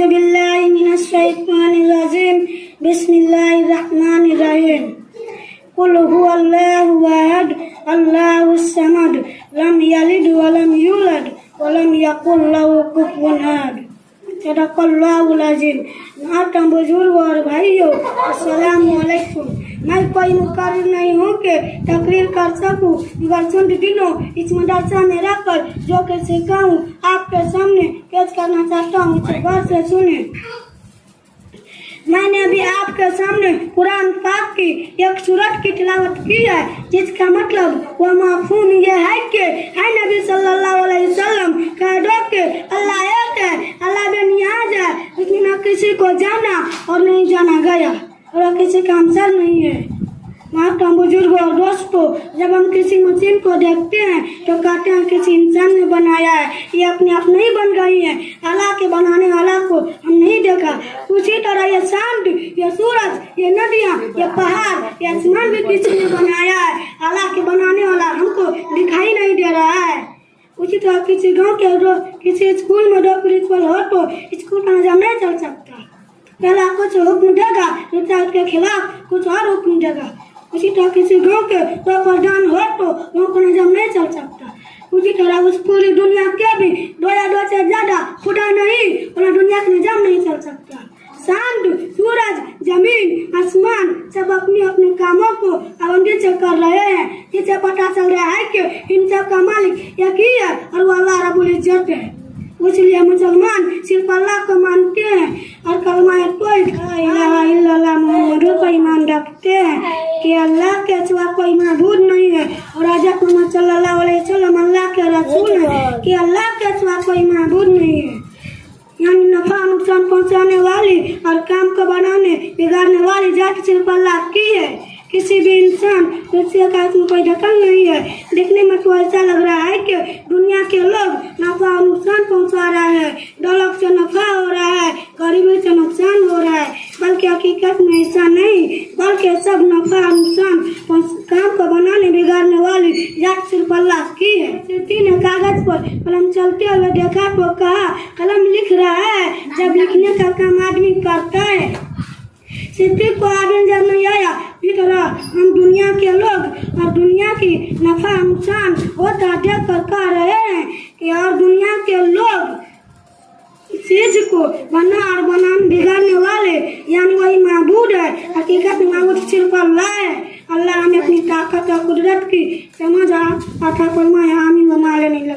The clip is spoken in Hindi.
औज़ु बिल्लाहि मिनश शैतानिर रजीम बिस्मिल्लाहिर रहमानिर रहीम कुल हुवल्लाहु अहद अल्लाहुस समद लम यलिद व लम यूलद व लम यकुल लहू कुफुवन अहद। सदक़ल्लाहुल अज़ीम। मातम बुजुर्ग और भाइयों, अस्सलाम वालेकुम। मैं कोई मुकर्रर नहीं हूँ कि तकरीर कर सकूँ, मगर चंद दिनों इस मदरसा में रहकर जो कि सीखा हूँ आपके सामने पेश करना चाहता हूँ। इसे गौर से सुने। मैंने अभी आपके सामने कुरान पाक की एक सूरत की तिलावत की है, जिसका मतलब व मफ़हूम यह है कि है नबी सल्लल्लाहु अलैहि वसल्लम कह दो कि अल्लाह एक है, अल्लाह बेनियाज है, लेकिन न किसी को जाना और नहीं जाना गया और किसी का हमसर नहीं है। मातम बुजुर्ग और दोस्तों, जब हम किसी मशीन को देखते हैं तो कहते हैं किसी इंसान ने बनाया है, ये अपने आप नहीं बन गई है, अल्लाह के बनाने वाला को हम नहीं देखा। उसी तरह ये चांद, ये सूरज, ये नदियाँ, ये पहाड़, ये आसमान भी किसी ने बनाया है, अल्लाह के बनाने वाला हमको दिखाई नहीं दे रहा है। उसी तरह किसी गाँव के किसी स्कूल में दो प्रिंसिपल हो तो स्कूल का निजाम नहीं चल सकता। पहला कुछ हुक्म देगा, दूसरा उसके खिलाफ कुछ और हुक्म देगा। उसी तरह किसी गांव के तो प्रधान हो तो गांव का निजाम नहीं चल सकता। उसी तरह उस पूरी दुनिया के भी दो या दो से ज्यादा खुदा नहीं और दुनिया का निजाम नहीं चल सकता। चांद, सूरज, जमीन, आसमान सब अपने अपने कामों को पाबंदी से कर रहे हैं, जिससे पता चल रहा है कि इन सब का मालिक एक ही है और वो अल्लाह रब्बुल इज्जत है। इसलिए मुसलमान सिर्फ अल्लाह को मानते हैं और कलमा ला इलाहा इल्लल्लाह मुहम्मदुर को ईमान रखते हैं कि अल्लाह के सिवा कोई माबूद नहीं है और हज़रत मोहम्मद सल्लल्लाहु अलैहि वसल्लम अल्लाह के रसूल हैं कि अल्लाह के सिवा कोई माबूद नहीं है। यानी नफा नुकसान पहुंचाने वाली और काम को बनाने बिगाड़ने वाली जात सिर्फ अल्लाह की है। किसी भी इंसान दूसरे का इसमें कोई दखल नहीं है। देखने में तो ऐसा लग रहा है कि दुनिया के लोग नफा और नुकसान पहुंचा रहे हैं, दौलत से नफा हो रहा है, गरीबी से नुकसान हो रहा है, बल्कि हकीकत में ऐसा नहीं, बल्कि सब नफा और नुकसान काम को बनाने बिगाड़ने वाली जात सिर्फ अल्लाह की है। सिद्धि ने कागज पर कलम चलते हुए देखा तो कहा कलम लिख रहा है, जब लिखने का काम आदमी करता है। सिद्धि को आगे जब नहीं आया, इस तरह हम दुनिया के लोग और दुनिया की नफा नुकसान होता देख कर कह रहे हैं कि और दुनिया के लोग चीज को बना और बनाने बिगाड़ने वाले यानी वही माबूद है। हकीकत में माबूद सिर्फ अल्लाह है। अल्लाह हमें अपनी ताकत और कुदरत की समझ अता फरमाए। आमीन व माले नहीं लगा।